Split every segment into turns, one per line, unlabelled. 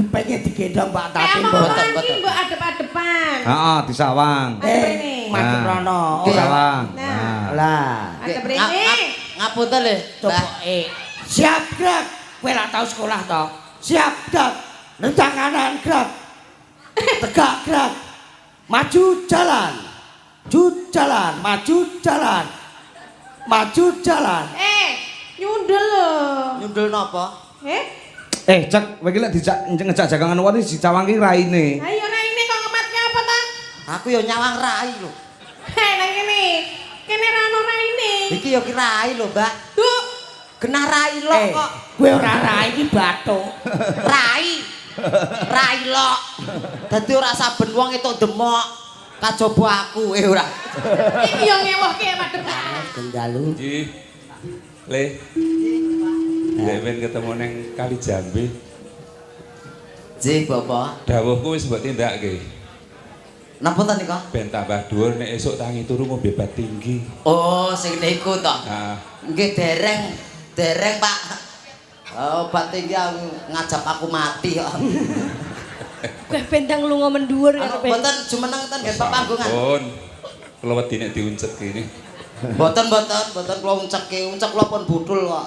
pengen digendong Mbak Tatin.
Mboten mbok adep-adepan.
Heeh, disawang.
Madep rono.
Disawang.
Nah.
Lah.
Adep rene.
Ngapunten lho.
Coba siap gerak. Kowe lak tau sekolah to. Siap gerak. Nendang kanan gerak. Tegak gerak. Maju jalan. Jalan, maju jalan. Maju jalan.
Nyundel lho.
Nyundul napa?
Cek, kowe iki lek ngejak jagangan wong iki dicawang ki raine.
Ayo raine kok ngematke apa ta?
Aku ya nyawang rai lho.
Nang kene. Kene ra ono raine.
Iki ya ki rai lho, Mbak.
Duh,
Genah rai lho kok.
Kowe ora rai iki bathuk.
Rai. Rai lho. Dadi ora saben wong entuk demok kajaba aku ora.
iki yo ngewohke madhep.
Gendhalu.
Nggih. Le. Dewen ketemu neng Kali Jambe.
Jih, Bapak.
Dawuhku wis mbok tindakke.
Napa ta nika?
Ben tambah dhuwur nek esuk tangi turu ngombe bat tinggi.
Oh, sing niku to.
Nah,
Nggih dereng Pak. Oh, batin iki ngajap aku mati kok.
Kowe bentang lunga mendhuwur
Anu
karepe.
mboten jumeneng ten nggih panggungan.
pun. Kula wedi nek diuncet kene.
Mboten kula uncek kula pun budul kok.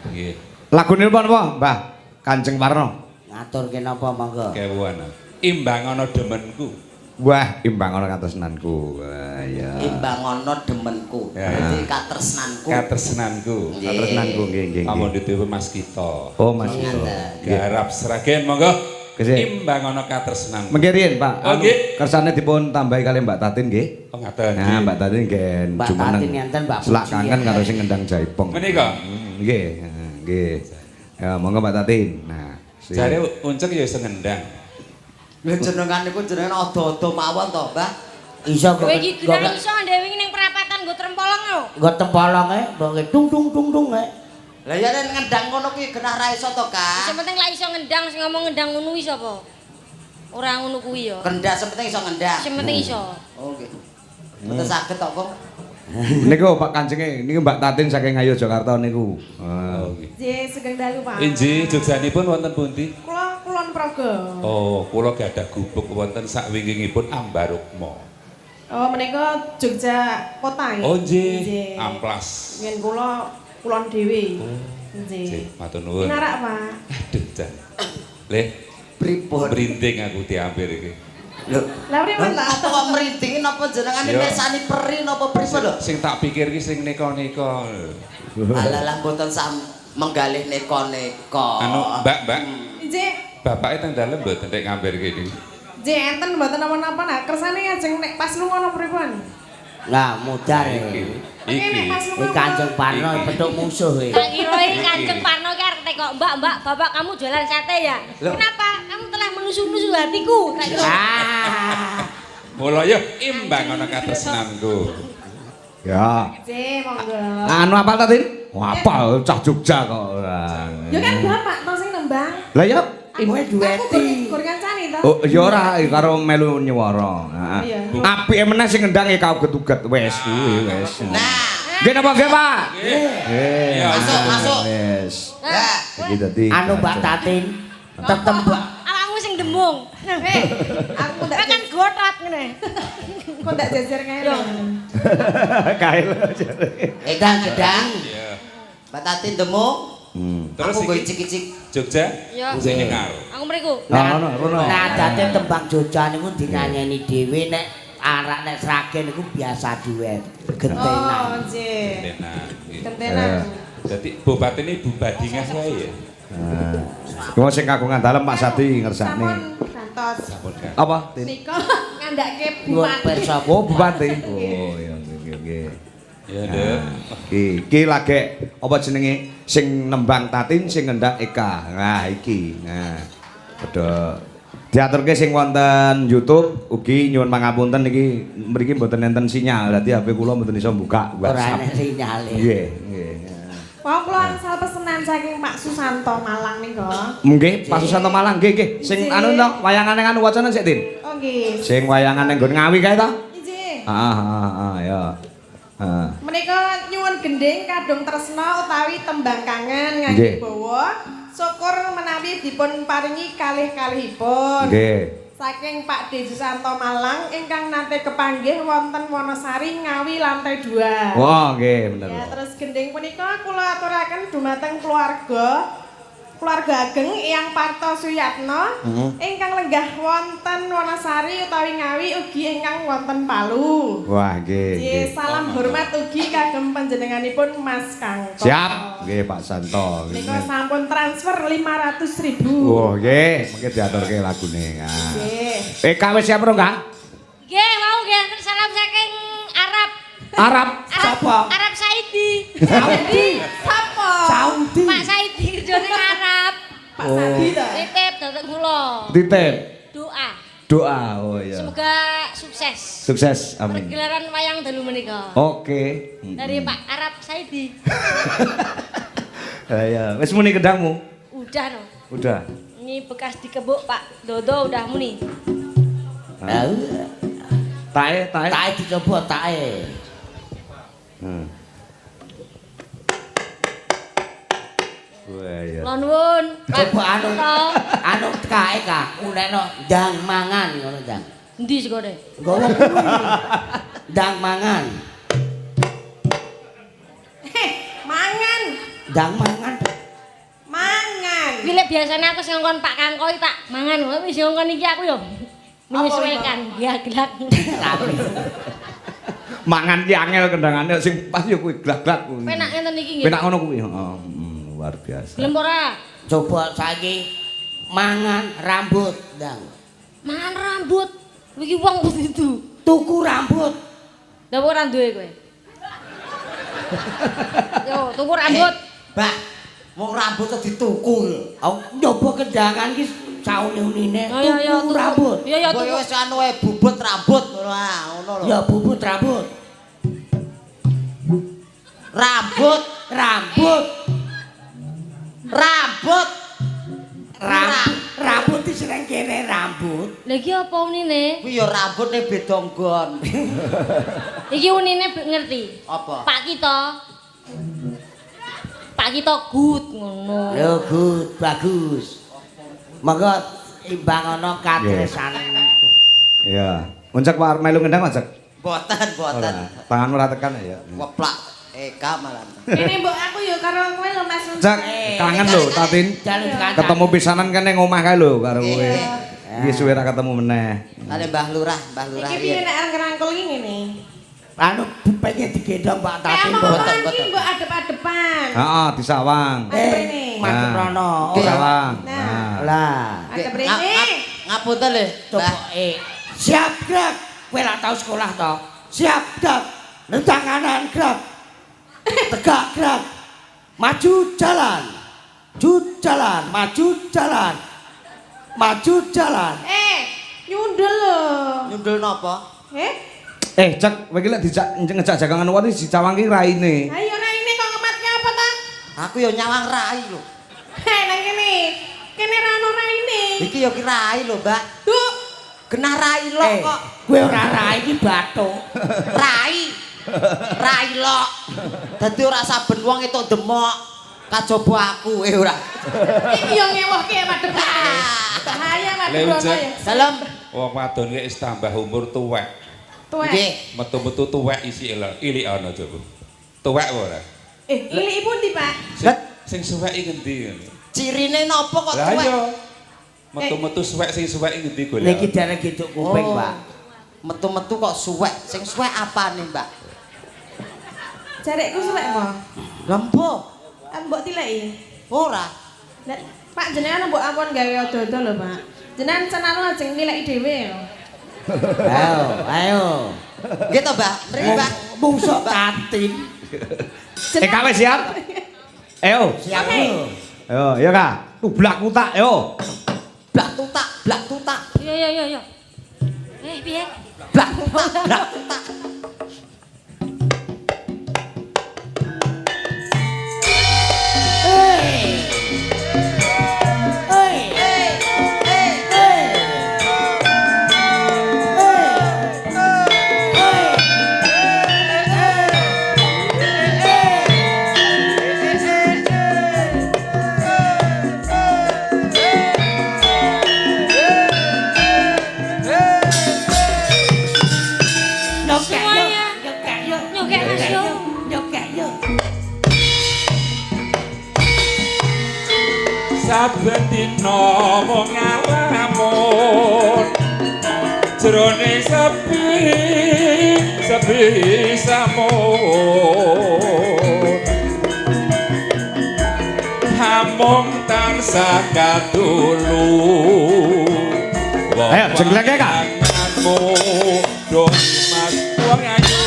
Nggih.
Lagune napa, Mbah? Kanjeng Warna.
Ngaturke napa monggo.
Kewan. Imbang ana demenku.
Wah, imbang ana katresnanku. Wah, ya.
Imbang ana demenku.
Ya.
Berarti katresnanku.
Katresnanku.
Katresnanku nggih nggih.
Amun ditewe Mas Kita.
Oh, Mas Ito.
Garap seragen monggo.
Kesih.
Imbang ana katresnanku.
Mengki riyen, Pak.
Oh, nggih.
Kersane dipun tambahi kali Mbak Tatin nggih.
Oh ngaten.
Nah, Mbak Tatin gen
Mbak Tatin enten Mbak
Selak
Puji,
kangen
ya.
karo sing ngendang jaipong.
Menika?
Nggih, nggih. Ya, monggo Mbak Tatin. Nah,
Jare uncek ya iso ngendang.
Lha jenengan niku jenengan ada-ada mawon to, Mbah?
Iso
Kowe iki genah iso ndek wingi ning perapatan nggo trempolong lho.
nggo tempolonge mbok dung dung dung dung
Lah ya nek ngendang ngono kuwi genah ra iso to, Kak?
Sing penting lak iso ngendang, sing ngomong ngendang ngono kuwi sapa? Ora ngono kuwi ya.
Kendak sepenting iso ngendang.
Sing penting iso.
Oh nggih. Mboten saged to, Kong.
niku Pak Kanjenge, niku Mbak Tatin saking Ayo Jakarta niku.
Oh nggih.
Nggih, sugeng dalu, Pak.
Inji Jogjanipun wonten pundi?
Kula Kulon Progo.
Oh, kula gadah gubuk wonten sakwingkingipun Ambarukma.
Oh, menika Jogja kota ya.
Oh nggih, amplas.
Ngen kula kulon dhewe.
Nggih,
Nggih.
matur nuwun.
Pinarak, Pak.
Aduh, Jan. Le,
Pripun?
merinding aku diambil iki.
Lho,
Lah pripun ta?
apa kok merintingi napa jenengan
Iya.
mirsani peri napa pripun lho?
Sing tak pikir ki sing neka-neka.
Alalah mboten sam menggalih neka-neka.
Anu, Mbak,
Nggih.
bapake teng dalem mboten nek ngambil kene.
Nggih, enten mboten napa-napa nah. Kersane ajeng nek pas lunga napa pripun?
Lah mudar
Iki.
Oke, nek pas
iki
lunga.
Kanjeng Parno
Iki.
petuk musuh iki.
Tak kira iki Kanjeng Parno ki arep teko, Mbak, Bapak kamu jualan sate ya? Kenapa? Kamu telah menusuk-nusuk hatiku. Tak kira.
Mula yo imbang ana katresnanku.
Ya.
Nggih, monggo.
Anu apal Tatin? Apal cah Jogja kok.
Ya kan Bapak to sing nembang.
Lah ya,
Ibu
Aku
dueti.
gur kancane to.
oh ya ora karo melu nyuwara.
Iya.
Apike meneh sing ngendang e kauget-uget wis kuwi wis.
Nah,
Nggih napa nggih, Pak?
Nggih.
Nggih.
Masuk.
Wis.
Lah,
Iki dadi
Anu Mbak Tatin tetep Mbak
Awakmu sing demung.
Aku
Kowe
ndak
kan gotot ngene.
kok ndak jejer ngene.
kail.
edang-edang.
Iya.
Mbak Tatin demo.
Terus
Aku go
iki
icik-icik.
Jogja
Ya.
sing ngal.
Aku mriku.
Nah, rono.
Nah, dadi tembang Jogja niku dinyanyi dhewe nek arak nek sragen niku biasa duet.
Oh,
Gentenan.
nggih.
Tenan.
Gentenan.
Dadi bupati ini Bu Badingah wae ya.
Wong sing kagungan dalem Pak Sati ngersakne.
Sampun gantos.
Sampun kan.
Apa?
Nika ngandake
Nuwun
bupati.
pirsa
Oh, bupati. Oh, iya nggih.
Ya, Dek.
Iki lagi apa jenenge sing nembang Tatin sing ngendang Eka. Nah, iki. Nah. Padha diaturke sing wonten YouTube ugi nyuwun pangapunten iki mriki mboten enten sinyal. Dadi HP kula mboten iso buka
Ora
WhatsApp.
enek sinyale.
Nggih, nggih.
Wong kula asal pesenan saking Pak Susanto Malang nika.
Nggih, Pak Susanto Malang nggih nggih. Sing anu to, wayangane kan wacana sik, Tin.
Oh nggih.
Sing wayangane nggon Ngawi kae to?
Nggih.
Ya. Heeh.
Menika nyuwun gending kadung tresna utawi tembang kangen
Nggih.
ngangge bawa syukur menawi dipun paringi kalih-kalihipun.
Nggih.
Saking Pak D. Susanto Malang ingkang nate kepanggih wonten Wonosari Ngawi lantai 2.
Wah, nggih bener.
Ya, terus gending punika kula aturaken dumateng keluarga ageng Eyang Parto Suyatno ingkang lenggah wonten Wonosari utawi Ngawi ugi ingkang wonten Palu.
Wah, nggih.
Nggih, salam hormat ugi kagem panjenenganipun Mas Kangkong.
Siap, nggih Pak Santo.
Nika sampun transfer 500.000.
Oh, nggih, mengke diaturke lagune. Nah.
Nggih.
Wis siap rong, Kang?
Nggih, mau nggih salam saking Arab.
Arab.
Sapa?
Arab Saidi.
Saudi.
Sapa?
Saudi.
Pak Saidi kerjane Arab.
Pak Sadi ta?
Titip dateng kula.
Titip.
Doa.
Doa. Oh iya.
Semoga sukses.
Sukses. Amin.
Pergelaran wayang dalu menika.
Oke.
Dari Pak Arab Saidi.
Ya, wis muni kendangmu?
Udah no.
Udah.
Ini bekas dikebuk Pak Dodo udah muni.
Tae.
Tae dicoba tae.
Wah, iya.
Nuwun nuwun.
Coba anu
Parto.
anu kae Kak, uneno ndang mangan ngono ndang.
Endi sikone?
Nggowo kuwi. Ndang mangan.
Mangan.
Ndang mangan.
Mangan.
Kuwi lek biasane aku sing ngongkon Pak Kangkoi tak mangan, wis ngongkon iki aku yo menyesuaikan ya gelak.
Mangan ki angel kendangane sing pas yo kuwi glak-glak kuwi.
Penak ngenten iki nggih.
Penak ngono kuwi. Heeh, luar biasa.
Gelem ora?
Coba saiki mangan rambut ndang.
Mangan rambut. Iki wong itu.
Tuku rambut.
Lah ora duwe kowe. Yo, tuku rambut.
Mbak, wong rambut kok dituku lho. Aku nyoba kendangan ki saune-unine tuku rambut.
Iya ya
Mbok
tuku.
wis anu wae bubut rambut ngono lho.
Ya bubut rambut.
Rambut,
Rambut.
rambut.
Rambut iki sing kene rambut.
Lah iki apa unine?
Kuwi ya rambutne beda nggon.
Iki unine ngerti.
Apa?
Pak kita good ngono.
Yo good, bagus. Monggo imbang ana katresan.
Iya. Muncak Pak melu ngendang Mas.
Boten, boten.
Tanganmu ora tekan ya.
Weplak Eka malah.
Ini mbok aku yo karo kowe lho Mas.
Cak, kangen lho Tatin.
Jalur kancane.
Ketemu pisanan kan ning omah kae lho karo kowe. Iki suwe ra ketemu meneh.
Kali Mbah Lurah
Iki piye nek arep ngerangkul iki ngene?
Anu pengen digendong Pak
Kayak
Tatin.
omongan
boten.
iki mbok adep-adepan.
Heeh, disawang.
Rene.
Madep
Nah.
rono.
Disawang.
Nah.
Nah.
Lah,
Adep rene.
Ngapunten lho,
coba
Mbah.
siap gerak. Kowe ra tau sekolah to? Siap gerak. Nendang kanan gerak. Tegak gerak. Maju jalan. Jalan, maju jalan. Maju jalan.
Nyundul lho.
Nyundul napa?
Cak, kowe iki lek ngejak jagangan wani dicawang ki raine.
Ayo raine kok ngematke apa ta?
Aku ya nyawang rai lho.
Nang kene. Kene ra ono raine.
Iki ya ki rai lho, Mbak.
Duh,
Genah rai lho kok.
Kowe ora rai iki bathuk.
Rai. Rai lho. Dadi ora saben wong entuk demok kajaba aku ora.
iki yo ngewohke madhep. Bahaya madhep
Lha,
rono
Jack.
ya.
Salam.
Wong wadon ki wis tambah umur tuwek.
Tuwek.
Nggih.
Metu-metu tuwek isi ilik ana coba. Tuwek ora?
Ilik pundi, Pak?
Sing suwek iki ngendi ngono?
Cirine napa kok
Lah
tuwek?
iya. Metu-metu suwek sing suwek iki ngendi golek?
Niki derek gitu kuping,
Oh.
Pak.
Metu-metu kok suwek. Sing suwek apane, Mbak?
Jarekku suwek mo.
Lempo.
Kan mbok tileki.
Ora.
Lah, Pak jenengan mbok ampun gawe odo-odo lho, Pak. Jenengan cenano ajeng nileki dhewe lho.
Ayo.
Nggih to, Mbak? Mriki, Mbak.
Bungsok Tatin.
Kawe siap? Ayo.
Siap
Oke.
lho.
Ayo, ya Kak. Tublak kutak, yo.
Blak tutak, blak tutak.
Iya. Piye?
Blak tutak, blak tutak.
mung ngalamun jroning sepi samun hamung tansah kadulu
Ayo, jengleke, Kak.
Wayanganmu do mas wong ayu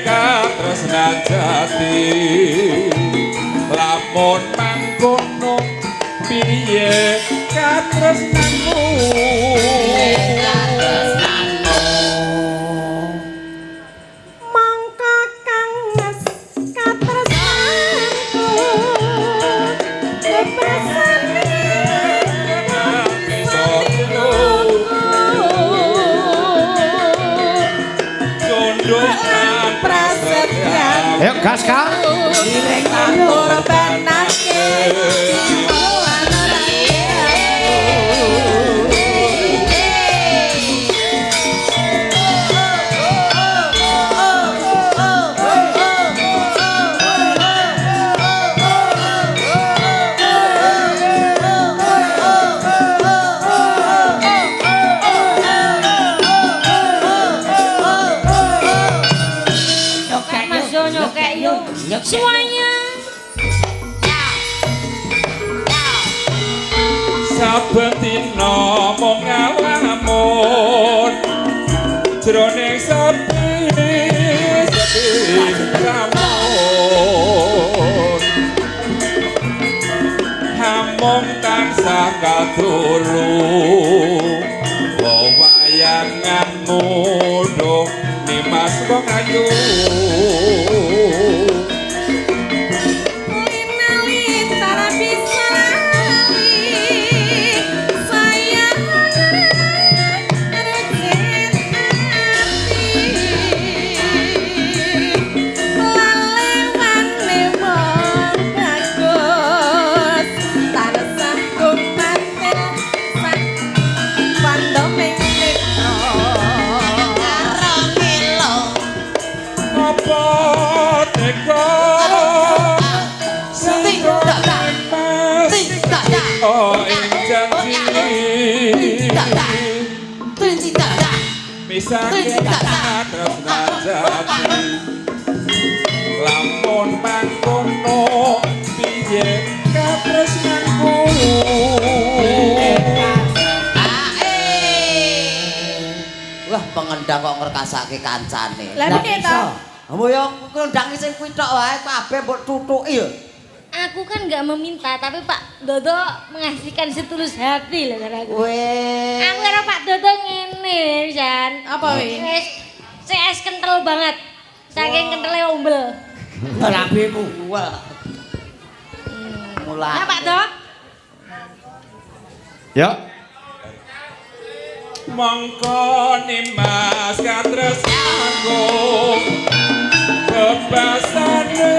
katresnan jati lamun mangkono piye katresnanmu
mangka kanges katresnanku kebasane
Ayo gas Kak.
Iring ngorbanake
Mas yo nyokek yo. Semuanya.
saben dina mung ngalamun jroning sepi samun hamung tansah kadulu wayanganmu do nimas wong ayu Misake katresnan jati lamun mangkono piye katresnanku
Wah, pengendang kok ngerkasake kancane.
Lah piye to?
Ambo yo ngendangi sing kuwi tok wae kabeh mbok tutuki yo.
Aku kan nggak meminta, tapi Pak Dodo mengasihkan setulus hati loh aku.
Weh.
Aku kira Pak Dodo ngene, Jan.
Apa wi?
CS kental banget. Saking kentalnya umbel.
Rabiku.
Wah. Mulai.
Nah, Pak Dok.
Yuk.
mongko nimas katresnanku kebasane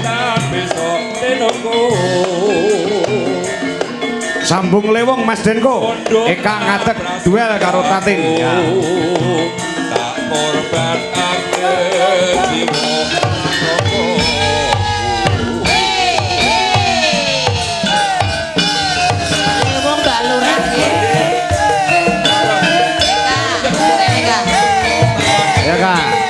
lan besok tenungku
Sambung lewong Mas Denko. Eka ngatek duel karo Tatin. Ya.
tak korban ake jiwa
Ya Kak.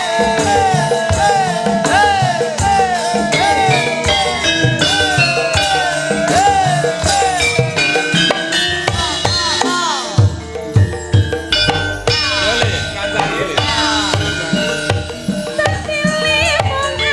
kancane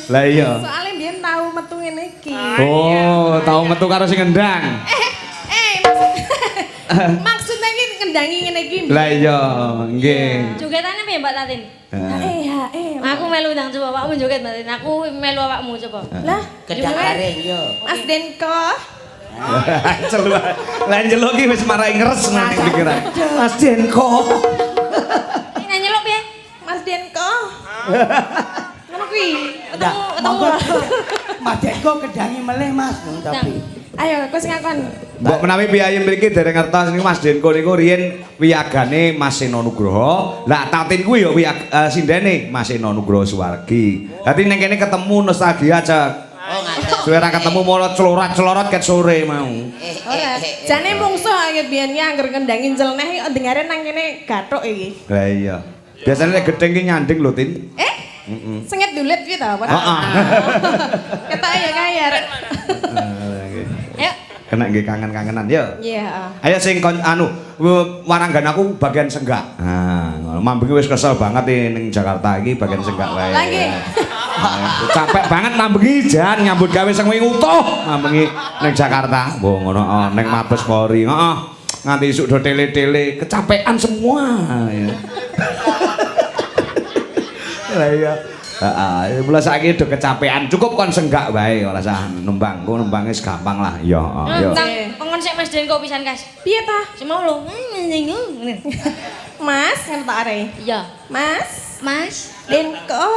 Lah iya.
Soalnya biyen tau metu ngene iki.
Oh, tau metu karo sing ngendang.
Maksudnya iki ngendangi ngene iki.
Lah iya, nggih.
Jogetane piye Mbak Tatin?
Hae.
Aku melu ndang coba awakmu joget Mbak Tatin. Aku melu awakmu coba.
Lah,
Kedang areng yo.
Mas Denko.
Celu. Lah nyeluk iki wis marai ngeres nang pikiran. Mas Denko.
Ini nyeluk piye?
Mas Denko. Ngono kuwi.
Ndak,
Ketemu.
Mas Denko kedangi meleh Mas tapi.
Ayo, kok sing ngakon.
Mbok menawi piyayem mriki dereng ngertos niku Mas Denko niku riyen wiyagane Mas Seno Nugroho. Lah Tatin kuwi ya sindene Mas Seno Nugroho Suwargi. Dadi ning kene ketemu nostalgia cek.
Oh ngaten.
Suwe ra ketemu malah celorot-celorot ket sore mau.
Ora. Jane mungsuh iki biyen ki angger ngendangi ncelneh kok dengare nang kene gathuk iki.
Lah iya. Biasane nek gedeng ki nyanding lho, Tin.
Sengit dulit kuwi ta apa?
Heeh.
Ketok ya kaya.
Ayo.
Kena nggih kangen-kangenan yo.
Iya.
Ayo sing waranggan aku bagian senggak. Nah, mambengi wis kesel banget ning Jakarta iki bagian senggak wae.
Lah nggih.
Capek banget mambengi jan nyambut gawe sing wingi utuh mambengi ning Jakarta. Mbok ngono ning Mabes Polri. Heeh. Nganti isuk do tele-tele, kecapean semua ya. Lah iya. Heeh, mulai saiki do kecapean, cukup kon senggak wae ora usah nembang. Ku nembange gampang lah. Yo, yo.
Nang pengon sik Mas Denko pisan, Kas.
Piye ta?
Semau lho.
Mas, ngerti are.
Iya.
Mas,
Mas.
Denko.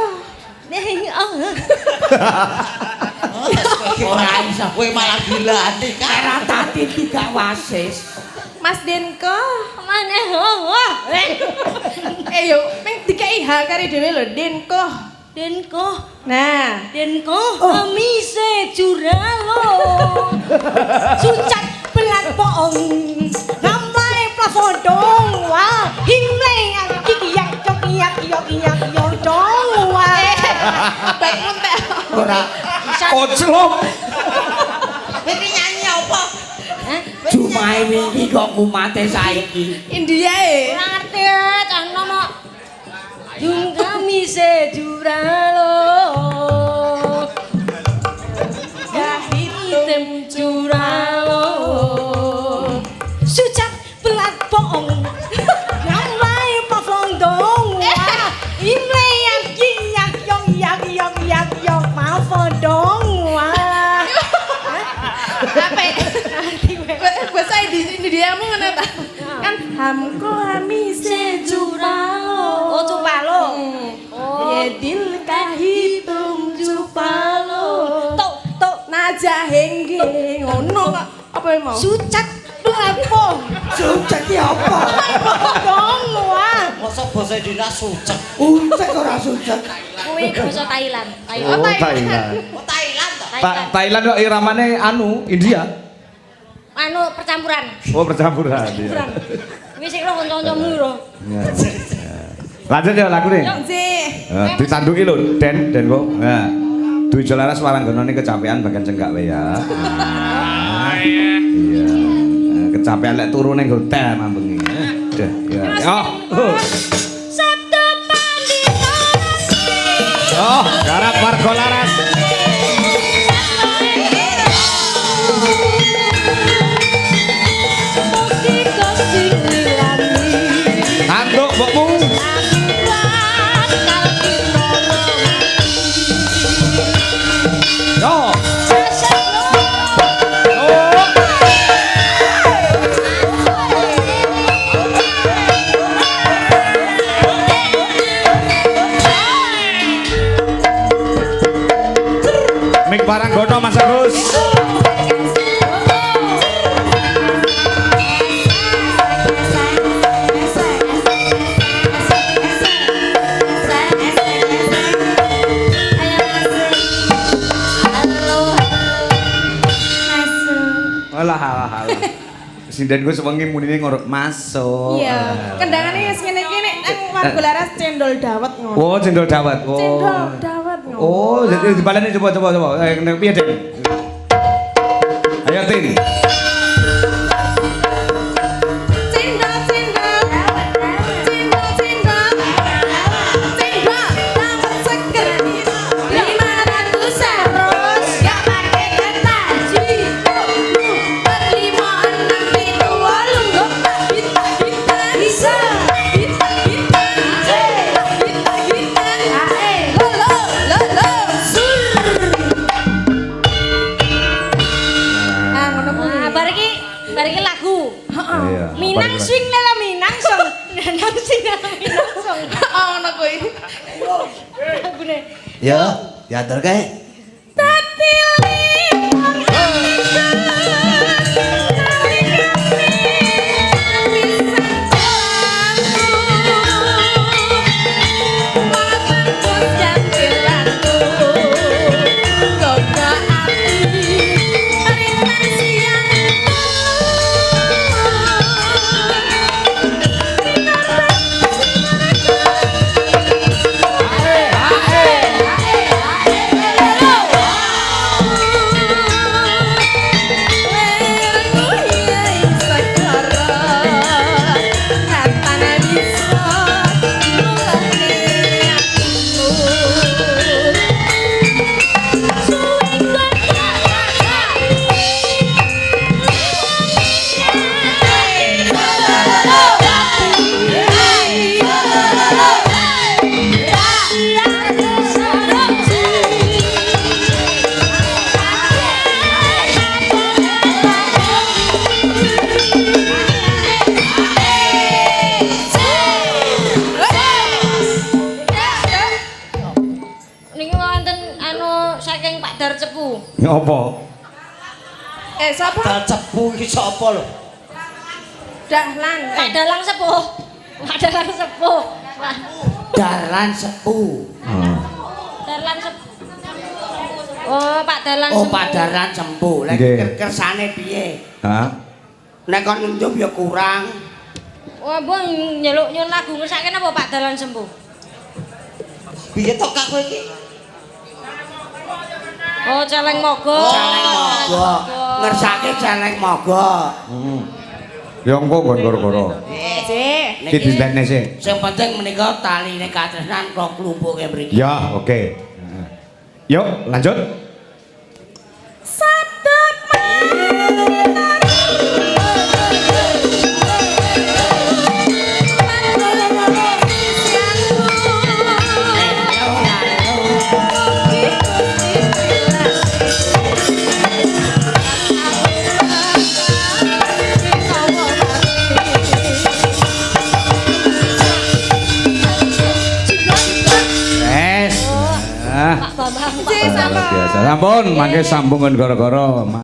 Ora iso kowe malah gila ati
Era Tatin tidak wasis.
Mas Denko.
Mana?
Yo, meng dikai hak kare dhewe lho, Denko.
Denko.
Nah,
Denko. Amise curalo. Sucat belat poong. Namai plafodong. Wah, himle yang kikiyak cokiyak yok yak yok dong. Wah.
baik muntek.
Ora
Koclok.
iki nyanyi apa
jumae wingi kok kumate saiki.
India e.
Ora ngerti can nono. Dung kami sejuralo. Hitam curalo. Sucat belat bohong. Namai pavondong. Imle yang yak yong yak yong pavondong. Wah.
Apa? Bahasa India mu ngono ta? Kan hamko hami sejuralo.
Oh, cupalo.
Ye dil kahitum jupalo.
Tok.
Naja hengge ngono kok. Apa mau?
Sucat belat
Sucek ki apa?
dong wah.
mosok basa Indonesia sucek
Uncek ora sucek.
Kuwi basa Thailand.
Oh, Thailand.
oh Thailand to
Thailand kok iramane India.
Anu percampuran.
Oh, percampuran.
Percampuran. Wis sik lho kanca-kancamu lho.
Lanjut ya lagu nih.
Nggih.
Ditanduki lho, Den kok. Nah. Dwi Jolaras waranggono ning kecapean bagian senggak wae ya. Iya. Kecapean lek turu ning hotel mambengi. Dah, ya. Oh.
Sabda pandita.
Oh, garap warga laras. Tanduk mbokmu. Yo. Mik barang gono Mas Agus. Alah. Sinden gue sewengi munine ngorok masuk.
Iya. Kendangane wis ngene iki nek nang warga laras cendol dawet ngono.
Oh, cendol dawet.
Cendol dawet ngono.
Oh, jadi dibaleni coba. Nang piye, Den? Ayo, Tin.
Cendol dawet seger. 500
sinami langsung.
Ono kuwi.
Lagune.
Ya, diaturke.
Dadi
Niki wonten anu saking Pak Dar Cepu.
Apa?
sapa?
Dal cepu iki sapa lho?
Dahlan.
Pak Dalang Sepuh. Pak Dalang Sepuh. Wah,
Dalan sepu.
Dalang Sepuh. Oh, Pak Dalang
Oh,
Sepuh.
padaran sembuh. Lek
Nggih.
kersane piye?
Hah?
Nek kon nunjuk ya kurang.
Wah, mbok nyeluk nyun lagu ngersake napa Pak Dalang Sempuh?
Piye to kak kowe iki?
Oh, celeng mogo.
Celeng mogo. Ngersake celeng mogo.
Ya engko nggon koro-koro.
Sih.
Iki dintene sih.
Sing penting menika taline katresnan kok klumpuke mriki.
Ya, oke. Yuk, lanjut.
Pak Bambang.
Sih,
Luar biasa. Sampun, mangke sambungan gara-gara